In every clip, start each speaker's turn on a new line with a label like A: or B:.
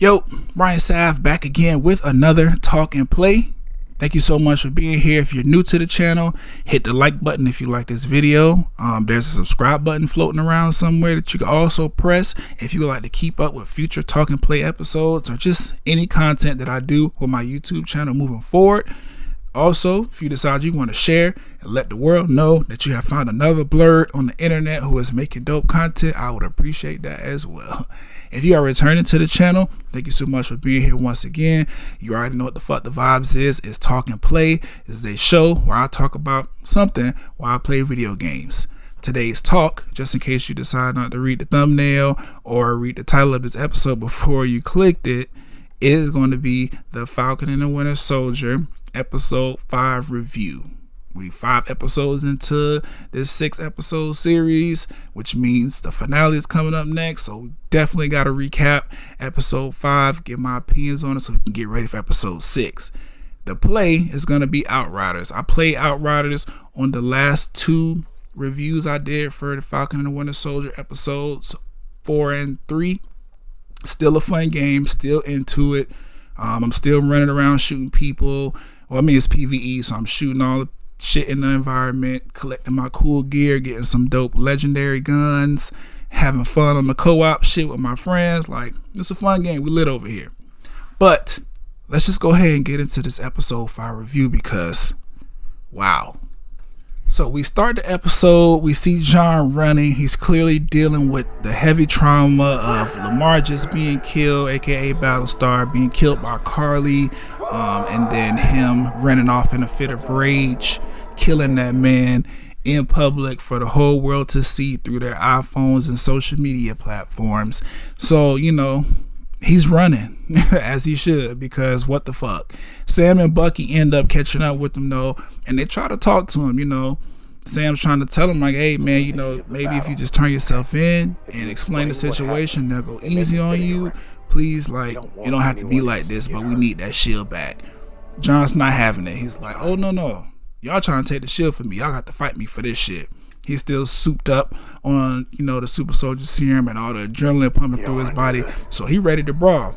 A: Yo, Ryan Sav back again with another Talk and Play. Thank you so much for being here. If you're new to the channel, hit the like button if you like this video. There's a subscribe button floating around somewhere that you can also press if you would like to keep up with future Talk and Play episodes or just any content that I do with my YouTube channel moving forward. Also, if you decide you want to share and let the world know that you have found another blurred on the internet who is making dope content, I would appreciate that as well. If you are returning to the channel, thank you so much for being here once again. You already know what the fuck the vibes is. It's Talk and Play. It's a show where I talk about something while I play video games. Today's talk, just in case you decide not to read the thumbnail or read the title of this episode before you clicked it, is going to be the Falcon and the Winter Soldier episode 5 review. We 5 episodes into this 6-episode series, which means the finale is coming up next. So we definitely got to recap episode 5, get my opinions on it so we can get ready for episode 6. The play is going to be Outriders. I played Outriders on the last 2 reviews I did for the Falcon and the Winter Soldier episodes 4 and 3. Still a fun game, still into it. I'm still running around shooting people. Well, I mean, it's PvE, so I'm shooting all the shit in the environment, collecting my cool gear, getting some dope legendary guns, having fun on the co-op shit with my friends. Like, it's a fun game. We lit over here. But let's just go ahead and get into this episode 5 review because, wow. So we start the episode, we see John running. He's clearly dealing with the heavy trauma of Lamar just being killed, aka Battlestar, being killed by Carly, and then him running off in a fit of rage, killing that man in public for the whole world to see through their iPhones and social media platforms. So, you know, he's running as he should, because what the fuck. Sam and Bucky end up catching up with him though, and they try to talk to him. You know, Sam's trying to tell him like, hey man, you know, maybe if you just turn yourself in and explain the situation, they'll go easy on you. Please, like, you don't have to be like this, but we need that shield back. John's not having it. He's like, oh no, y'all trying to take the shield from me, y'all got to fight me for this shit. He's still souped up on, you know, the super soldier serum and all the adrenaline pumping through his body, so he ready to brawl.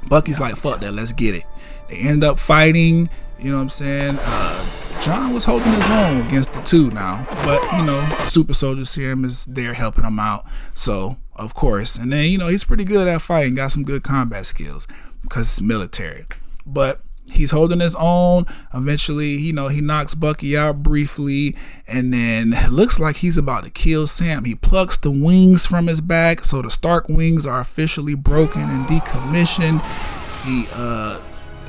A: Bucky's like, fuck that, let's get it. They end up fighting, you know what I'm saying. John was holding his own against the 2 now, but you know, super soldier serum is there helping him out, so of course. And then, you know, he's pretty good at fighting, got some good combat skills because it's military, but he's holding his own. Eventually, you know, he knocks Bucky out briefly, and then it looks like he's about to kill Sam. He plucks the wings from his back, so the Stark wings are officially broken and decommissioned. He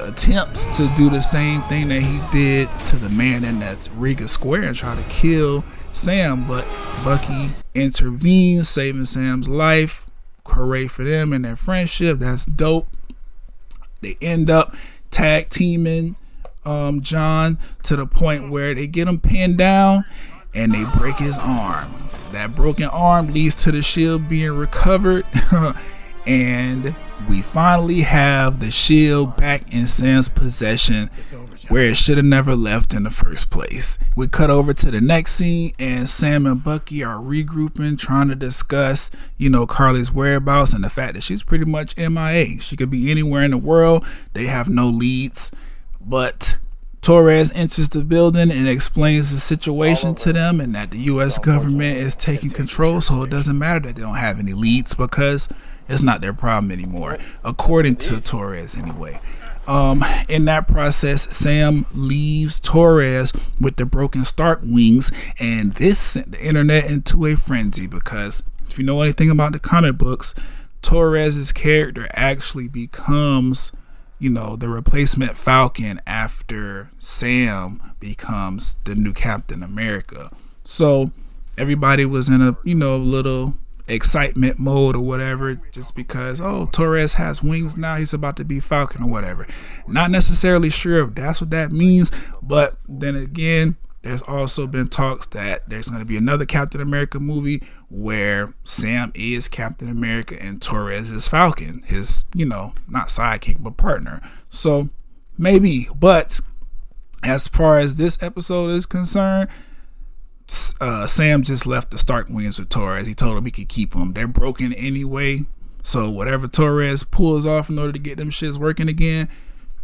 A: attempts to do the same thing that he did to the man in that Riga Square and try to kill Sam, but Bucky intervenes, saving Sam's life. Hooray for them and their friendship. That's dope. They end up tag teaming John to the point where they get him pinned down and they break his arm. That broken arm leads to the shield being recovered and we finally have the shield back in Sam's possession where it should have never left in the first place. We cut over to the next scene and Sam and Bucky are regrouping, trying to discuss, you know, Carly's whereabouts and the fact that she's pretty much MIA. She could be anywhere in the world. They have no leads, but Torres enters the building and explains the situation to them and that the U.S. government is taking control, so it doesn't matter that they don't have any leads because it's not their problem anymore, according to Torres anyway. In that process, Sam leaves Torres with the broken Stark wings, and this sent the internet into a frenzy because if you know anything about the comic books, Torres's character actually becomes, you know, the replacement Falcon after Sam becomes the new Captain America. So everybody was in a, you know, little excitement mode or whatever, just because, oh, Torres has wings now, he's about to be Falcon or whatever. Not necessarily sure if that's what that means, but then again, there's also been talks that there's going to be another Captain America movie where Sam is Captain America and Torres is Falcon, his, you know, not sidekick but partner. So maybe, but as far as this episode is concerned, Sam just left the Stark wings with Torres. He told him he could keep them. They're broken anyway, So whatever Torres pulls off in order to get them shits working again,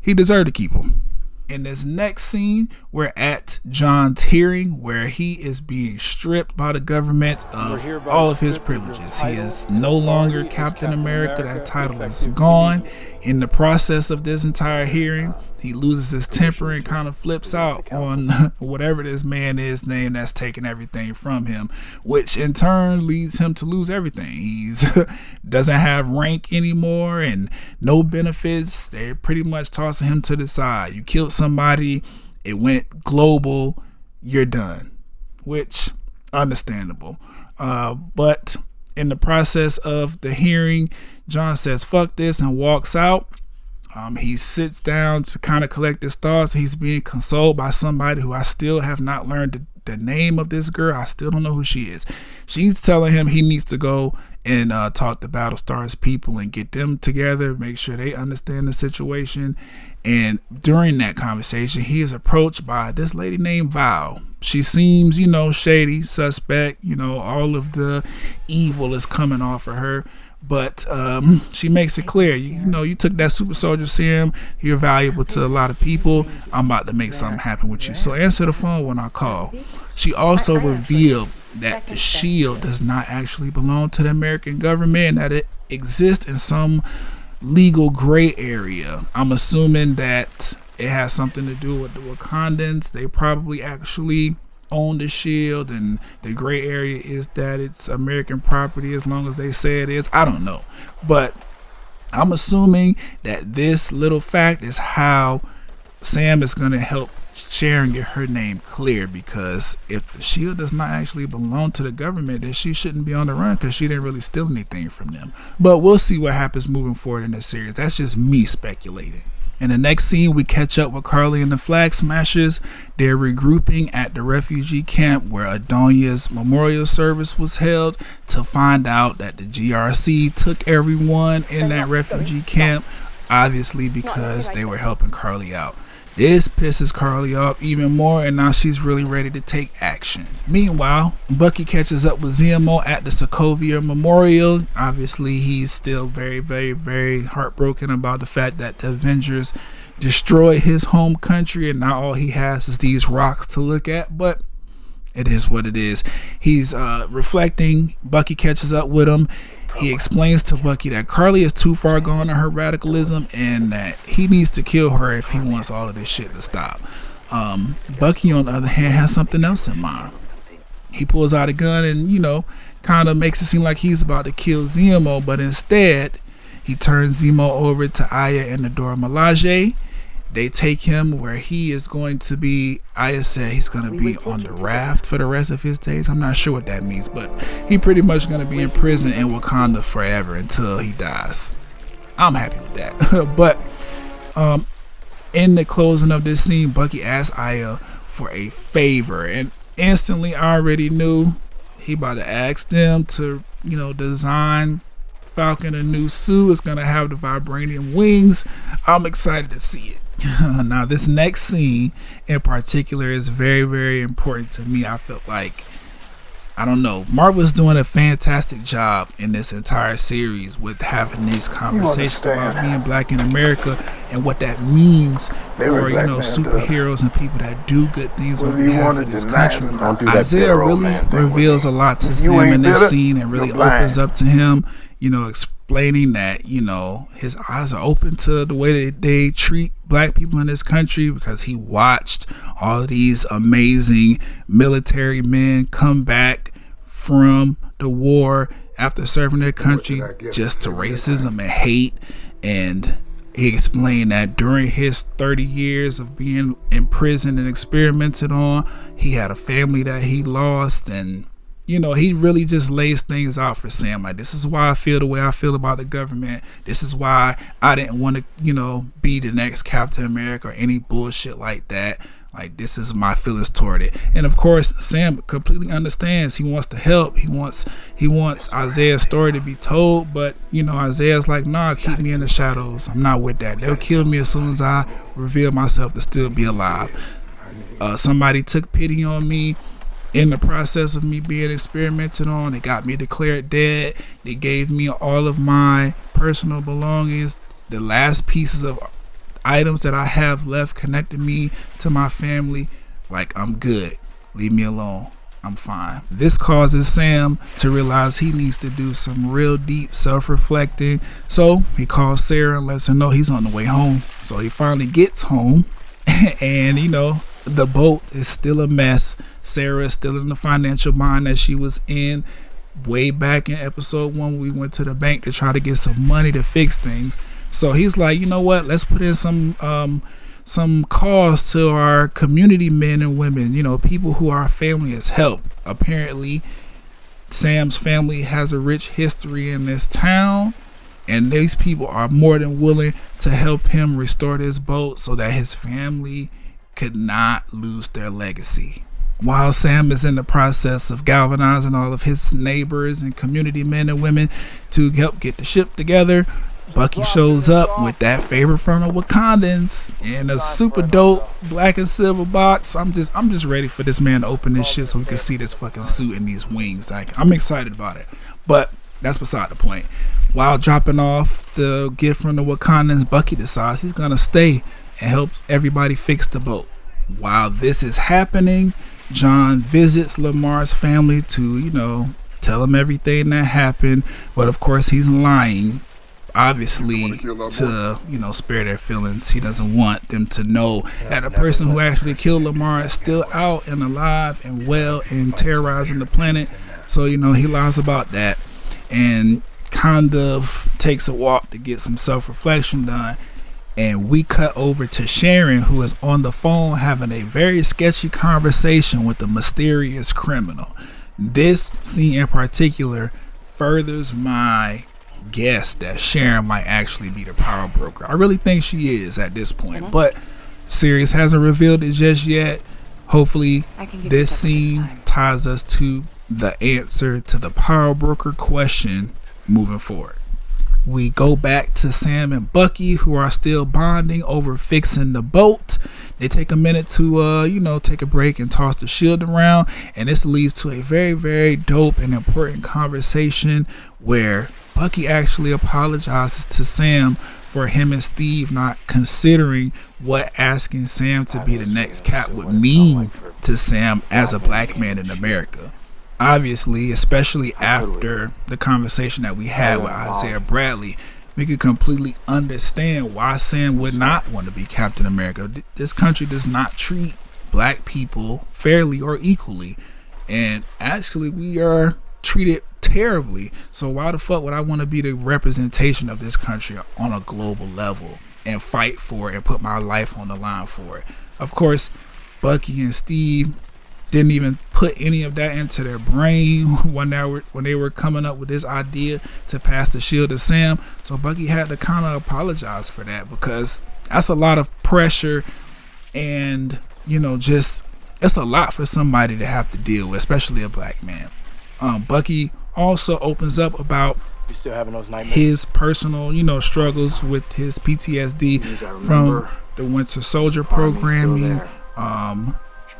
A: he deserved to keep them. In this next scene, we're at John's hearing where he is being stripped by the government of all of his privileges. He is no longer Captain America. That title is gone. In the process of this entire hearing, he loses his temper and kind of flips out on whatever this man is named that's taking everything from him, which in turn leads him to lose everything. He's doesn't have rank anymore and no benefits. They're pretty much tossing him to the side. You killed somebody, it went global, you're done, which understandable. But in the process of the hearing, John says fuck this and walks out. He sits down to kind of collect his thoughts. He's being consoled by somebody who I still have not learned the name of this girl. I still don't know who she is. She's telling him he needs to go and talk to Battlestar's people and get them together, make sure they understand the situation. And during that conversation, he is approached by this lady named Val. She seems, shady, suspect, all of the evil is coming off of her. But she makes it clear, you took that super soldier serum, you're valuable to a lot of people. I'm about to make something happen with you. So answer the phone when I call. She also revealed that the shield does not actually belong to the American government and that it exists in some legal gray area. I'm assuming that it has something to do with the Wakandans. They probably actually own the shield, and the gray area is that it's American property as long as they say it is. I don't know, but I'm assuming that this little fact is how Sam is going to help Sharon get her name clear, because if the shield does not actually belong to the government, then she shouldn't be on the run because she didn't really steal anything from them. But we'll see what happens moving forward in this series. That's just me speculating. In the next scene, we catch up with Carly and the Flag Smashers. They're regrouping at the refugee camp where Adonia's memorial service was held to find out that the GRC took everyone in that refugee camp, obviously because they were helping Carly out. This pisses Carly off even more, and now she's really ready to take action. Meanwhile, Bucky catches up with Zemo at the Sokovia Memorial. Obviously, he's still very, very, very heartbroken about the fact that the Avengers destroyed his home country, and now all he has is these rocks to look at, but it is what it is. He's reflecting. Bucky catches up with him. He explains to Bucky that Carly is too far gone in her radicalism and that he needs to kill her if he wants all of this shit to stop. Bucky, on the other hand, has something else in mind. He pulls out a gun and, kind of makes it seem like he's about to kill Zemo, but instead, he turns Zemo over to Aya and the Dora Milaje. They take him where he is going to be. Aya said he's going to be on the raft for the rest of his days. I'm not sure what that means, but he pretty much going to be in prison in Wakanda forever until he dies. I'm happy with that. But in the closing of this scene, Bucky asks Aya for a favor, and instantly I already knew he about to ask them to, design Falcon a new suit. It's going to have the vibranium wings. I'm excited to see it. Now, this next scene in particular is very, very important to me. I felt like, Marvel's doing a fantastic job in this entire series with having these conversations about being black in America and what that means for, superheroes and people that do good things on behalf of this country. Isaiah really reveals a lot to Sam in this scene and really opens up to him, explaining that, his eyes are open to the way that they treat black people in this country because he watched all of these amazing military men come back from the war after serving their country just to racism and hate. And he explained that during his 30 years of being in prison and experimented on, he had a family that he lost, and he really just lays things out for Sam. Like, this is why I feel the way I feel about the government. This is why I didn't want to, be the next Captain America or any bullshit like that. Like, this is my feelings toward it. And of course, Sam completely understands. He wants to help. He wants Isaiah's story to be told. But, Isaiah's like, nah, keep me in the shadows. I'm not with that. They'll kill me as soon as I reveal myself to still be alive. Somebody took pity on me. in the process of me being experimented on. They got me declared dead. They gave me all of my personal belongings. The last pieces of items that I have left connected me to my family. Like, I'm good. Leave me alone. I'm fine. This causes Sam to realize he needs to do some real deep self-reflecting. So he calls Sarah and lets her know he's on the way home. So he finally gets home and, you know, the boat is still a mess. Sarah is still in the financial bind that she was in way back in episode 1. We went to the bank to try to get some money to fix things. So he's like, you know what? Let's put in some calls to our community men and women, you know, people who our family has helped. Apparently, Sam's family has a rich history in this town, and these people are more than willing to help him restore this boat so that his family could not lose their legacy. While Sam is in the process of galvanizing all of his neighbors and community men and women to help get the ship together, Bucky shows up with that favorite from the Wakandans in a super dope black and silver box. I'm just ready for this man to open this shit so we can see this fucking suit and these wings. Like, I'm excited about it. But that's beside the point. While dropping off the gift from the Wakandans, Bucky decides he's gonna stay and help everybody fix the boat. While this is happening, John visits Lamar's family to, you know, tell him everything that happened. But of course he's lying, obviously, to, you know, spare their feelings. He doesn't want them to know that the person who actually killed Lamar is still out and alive and well and terrorizing the planet. So, you know, he lies about that and kind of takes a walk to get some self-reflection done. And we cut over to Sharon, who is on the phone having a very sketchy conversation with the mysterious criminal. This scene in particular furthers my guess that Sharon might actually be the power broker. I really think she is at this point, but series hasn't revealed it just yet. Hopefully this scene ties us to the answer to the power broker question moving forward. We go back to Sam and Bucky, who are still bonding over fixing the boat. They take a minute to you know, take a break and toss the shield around, and this leads to a very, very dope and important conversation where Bucky actually apologizes to Sam for him and Steve not considering what asking Sam to be the next cap would mean to Sam as a black man in America. Obviously, especially after the conversation that we had with Isaiah Bradley, we could completely understand why Sam would not want to be Captain America. This country does not treat black people fairly or equally, and actually we are treated terribly. So why the fuck would I want to be the representation of this country on a global level and fight for it and put my life on the line for it? Of course, Bucky and Steve didn't even put any of that into their brain when they were coming up with this idea to pass the shield to Sam. So Bucky had to kind of apologize for that, because that's a lot of pressure, and, you know, just, it's a lot for somebody to have to deal with, especially a black man. Bucky also opens up about his personal, you know, struggles with his PTSD from the Winter Soldier programming.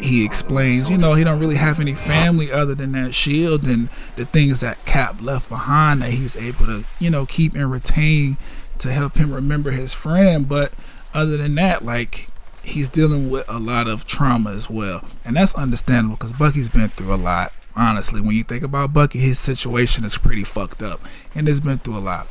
A: He explains, you know, he don't really have any family other than that shield and the things that Cap left behind that he's able to, you know, keep and retain to help him remember his friend. But other than that, like, he's dealing with a lot of trauma as well, and that's understandable because Bucky's been through a lot. Honestly, when you think about Bucky, his situation is pretty fucked up and has been through a lot.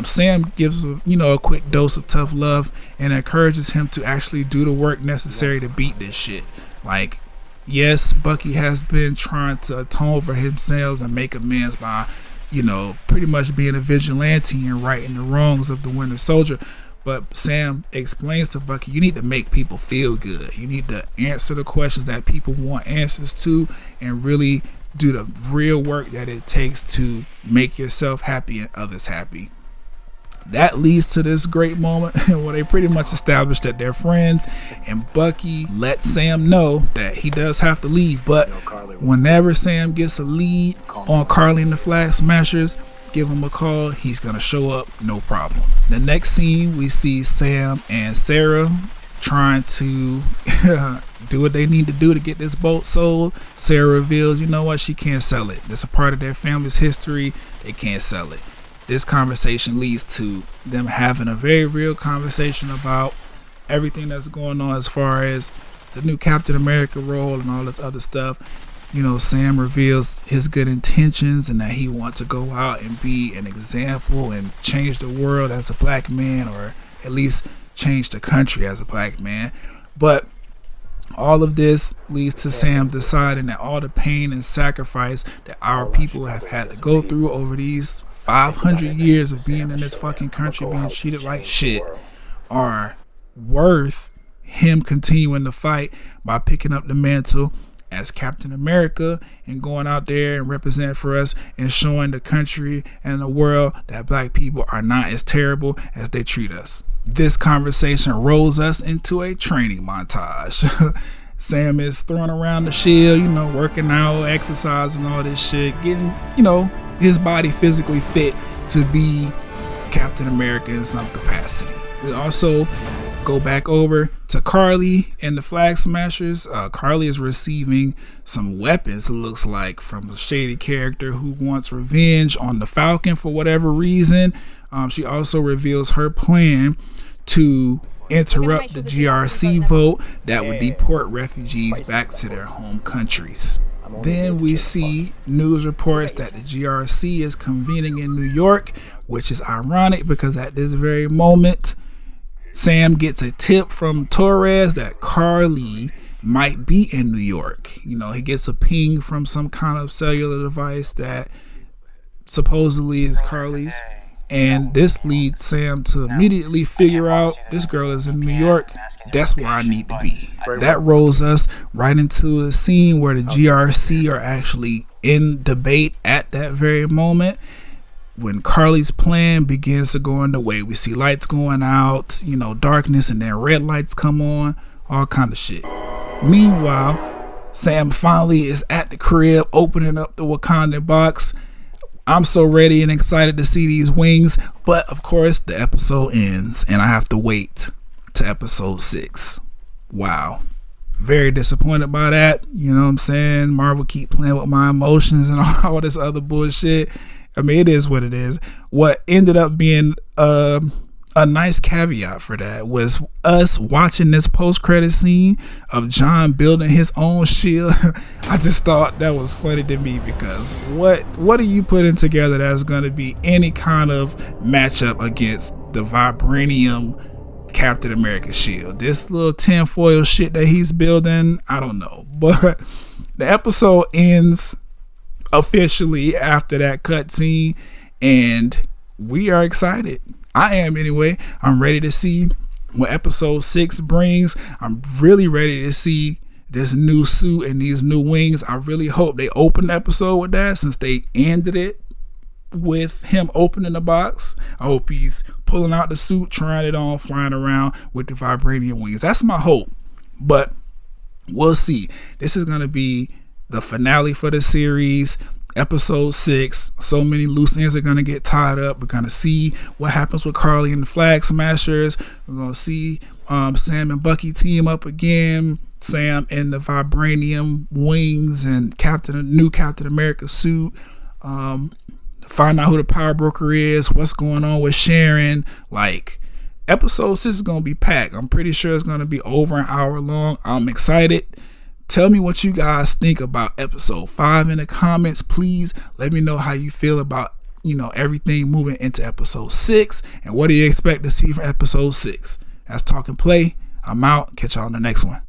A: Sam gives, you know, a quick dose of tough love and encourages him to actually do the work necessary to beat this shit. Like, yes, Bucky has been trying to atone for himself and make amends by, you know, pretty much being a vigilante and righting the wrongs of the Winter Soldier. But Sam explains to Bucky, you need to make people feel good. You need to answer the questions that people want answers to and really do the real work that it takes to make yourself happy and others happy. That leads to this great moment where they pretty much establish that they're friends, and Bucky lets Sam know that he does have to leave, but whenever Sam gets a lead on Carly and the Flag Smashers, give him a call, he's gonna show up, no problem. The next scene, we see Sam and Sarah trying to do what they need to do to get this boat sold. Sarah reveals, you know what, she can't sell it. That's a part of their family's history. They can't sell it. This conversation leads to them having a very real conversation about everything that's going on as far as the new Captain America role and all this other stuff. You know, Sam reveals his good intentions and that he wants to go out and be an example and change the world as a black man, or at least change the country as a black man. But all of this leads to Sam deciding that all the pain and sacrifice that our people have had to go through over these 500 years of being in this fucking country, being treated like shit, are worth him continuing to fight by picking up the mantle as Captain America and going out there and representing for us and showing the country and the world that black people are not as terrible as they treat us. This conversation rolls us into a training montage. Sam is throwing around the shield, you know, working out, exercising, all this shit, getting, you know, his body physically fit to be Captain America in some capacity. We also go back over to Carly and the Flag Smashers. Carly is receiving some weapons, it looks like, from a shady character who wants revenge on the Falcon for whatever reason. She also reveals her plan to interrupt the GRC vote that would deport refugees back to their home countries. Then we see news reports that the GRC is convening in New York, which is ironic because at this very moment, Sam gets a tip from Torres that Carly might be in New York. You know, he gets a ping from some kind of cellular device that supposedly is Carly's. And this leads Sam to immediately figure out this girl is in New York. That's where I need to be. That rolls us right into the scene where the GRC are actually in debate at that very moment. When Carly's plan begins to go underway, we see lights going out, you know, darkness, and then red lights come on, all kind of shit. Meanwhile, Sam finally is at the crib opening up the Wakandan box. I'm so ready and excited to see these wings, but of course the episode ends and I have to wait to episode 6. Wow. Very disappointed by that. You know what I'm saying? Marvel keep playing with my emotions and all this other bullshit. I mean, it is what it is. What ended up being a nice caveat for that was us watching this post-credit scene of John building his own shield. I just thought that was funny to me because what are you putting together that's going to be any kind of matchup against the vibranium Captain America shield? This little tinfoil shit that he's building, I don't know. But the episode ends officially after that cutscene, and we are excited. I am anyway. I'm ready to see what episode 6 brings. I'm really ready to see this new suit and these new wings. I really hope they open the episode with that, since they ended it with him opening the box. I hope he's pulling out the suit, trying it on, flying around with the vibranium wings. That's my hope. But we'll see. This is going to be the finale for the series. Episode 6, so many loose ends are going to get tied up. We're going to see what happens with Carly and the Flag Smashers. We're going to see Sam and Bucky team up again. Sam and the vibranium wings and new Captain America suit. Find out who the power broker is, what's going on with Sharon. Like, episode 6 is going to be packed. I'm pretty sure it's going to be over an hour long. I'm excited. Tell me what you guys think about episode 5 in the comments. Please let me know how you feel about, you know, everything moving into episode 6, and what do you expect to see from episode 6. That's Talk and Play. I'm out. Catch y'all on the next one.